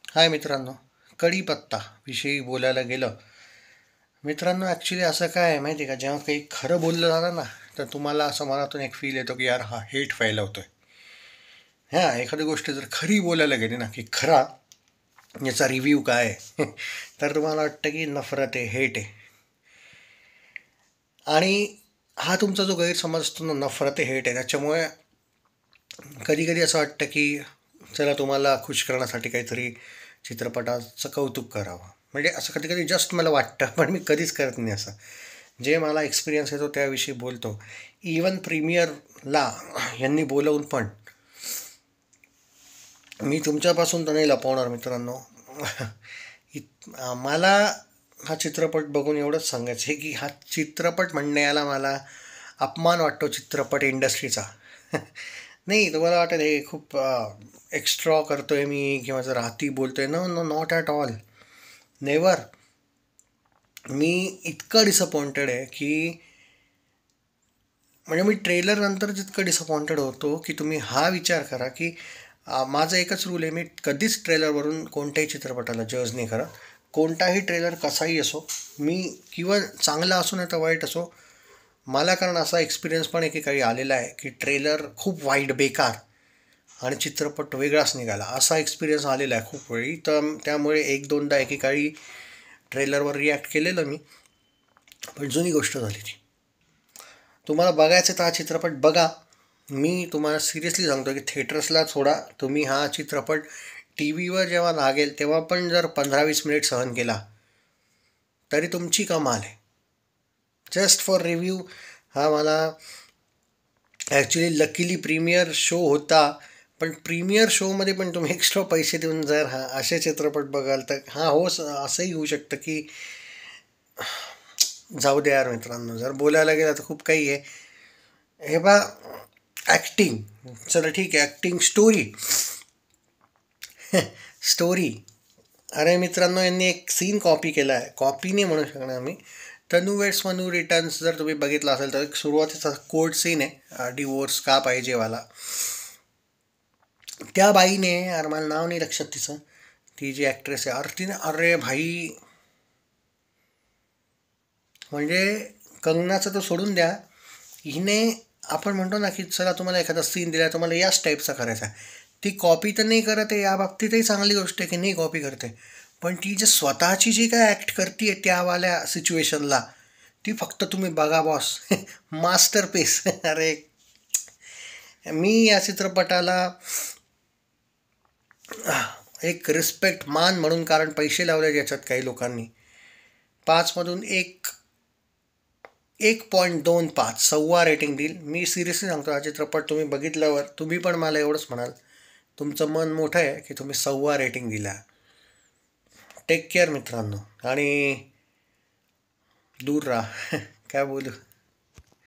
हाय मित्रांनो, कढीपत्ता विषयी बोलायला गेलं. मित्रांनो, ॲक्च्युली असं काय आहे माहिती आहे का, जेव्हा काही खरं बोललं जातं ना, तर तुम्हाला असं मनातून एक फील येतो की यार हा हेट फैलवतोय. हां, एखादी गोष्ट जर खरी बोलायला गेली ना, की खरा याचा रिव्ह्यू काय आहे तर तुम्हाला वाटतं की नफरत आहे, हेट आहे. आणि हा तुमचा जो गैरसमज असतो ना, नफरत आहे, हेट आहे, त्याच्यामुळे कधी कधी असं वाटतं की चला तुम्हाला खुश करण्यासाठी काहीतरी चित्रपटाचं कौतुक करावं. म्हणजे असं कधी कधी जस्ट मला वाटतं, पण मी कधीच करत नाही असं. जे मला एक्सपिरियन्स येतो त्याविषयी बोलतो. इवन प्रीमियरला यांनी बोलवून पण मी तुमच्यापासून तर नाही लपवणार मित्रांनो. मला हा चित्रपट बघून एवढंच सांगायचं आहे की हा चित्रपट म्हणण्याला मला अपमान वाटतो चित्रपट इंडस्ट्रीचा. नाही, तुम्हाला वाटेल हे खूप एक्स्ट्रॉ करतोय मी किंवा जर हाती बोलतोय. No no, not at all. Never. मी इतकं डिसअपॉइंटेड आहे की म्हणजे मी ट्रेलर नंतर जितकं डिसअपॉइंटेड होतो की तुम्ही हा विचार करा की माझा एकच रूल आहे, मी कधीच ट्रेलरवरून कोणत्याही चित्रपटाला जज नाही करत. कोणताही ट्रेलर कसाही असो, मी किंवा चांगला असो नाही तर वाईट असो, मला कारण असा एक्सपिरियन्स पण एकेकाळी आलेला आहे की ट्रेलर खूप वाईट बेकार आणि चित्रपट वेगळाच निघाला, असा एक्सपिरियन्स आलेला आहे खूप वेळी. तर त्यामुळे एक दोनदा एकेकाळी ट्रेलरवर रिॲक्ट केलेलं मी. पण जुनी गोष्ट झाली ती. तुम्हाला बघायचं तर हा चित्रपट बघा. मी तुम्हाला सिरियसली सांगतो की थिएटर्सला सोडा, तुम्ही हा चित्रपट टी व्हीवर जेव्हा लागेल तेव्हा पण जर 15-20 मिनिट सहन केला तरी तुमची कमाल आहे. Just for review. हा मला ॲक्च्युली लकीली प्रीमियर शो होता, पण प्रीमियर शोमध्ये पण तुम्ही एक्स्ट्रा पैसे देऊन जर हा असे चित्रपट बघाल तर हां हो, असंही होऊ शकतं की जाऊ द्या यार मित्रांनो, जर बोलायला गेलं तर खूप काही आहे. हे बा, ॲक्टिंग, चला ठीक आहे, ॲक्टिंग, स्टोरी. स्टोरी, अरे मित्रांनो, यांनी एक सीन कॉपी केला आहे. कॉपी नाही म्हणू शकणार मी. तनू वेट्स मनू रिटर्न्स जर तुम्ही बघितलं असेल तर एक सुरुवातीचा कोर्ट सीन आहे, डिवोर्स का पाहिजेवाला. त्या बाईने, अरे मला नाव नाही लक्षात तिचं, ती जी ॲक्ट्रेस आहे, अरे तिने, अरे भाई, म्हणजे कंगनाचं तर सोडून द्या, हिने, आपण म्हणतो ना की चला तुम्हाला एखादा सीन दिला, तुम्हाला याच टाईपचा करायचा आहे, ती कॉपी तर नाही करत आहे, या बाबतीतही चांगली गोष्ट आहे की नाही कॉपी करते. पण ती जे स्वतःची जी काय ॲक्ट करते त्यावाल्या सिच्युएशनला, ती फक्त तुम्ही बघा बॉस. मास्टरपीस. अरे, मी या चित्रपटाला एक रिस्पेक्ट, मान म्हणून, कारण पैसे लावले ज्याच्यात काही लोकांनी, 5 मधून 1.25 सव्वा रेटिंग देईल. मी सिरियसली सांगतो, हा चित्रपट तुम्ही बघितल्यावर तुम्ही पण मला एवढंच म्हणाल, तुमचं मन मोठं आहे की तुम्ही सव्वा रेटिंग दिला. टेक केअर मित्रांनो, आणि दूर राहा. काय बोलू.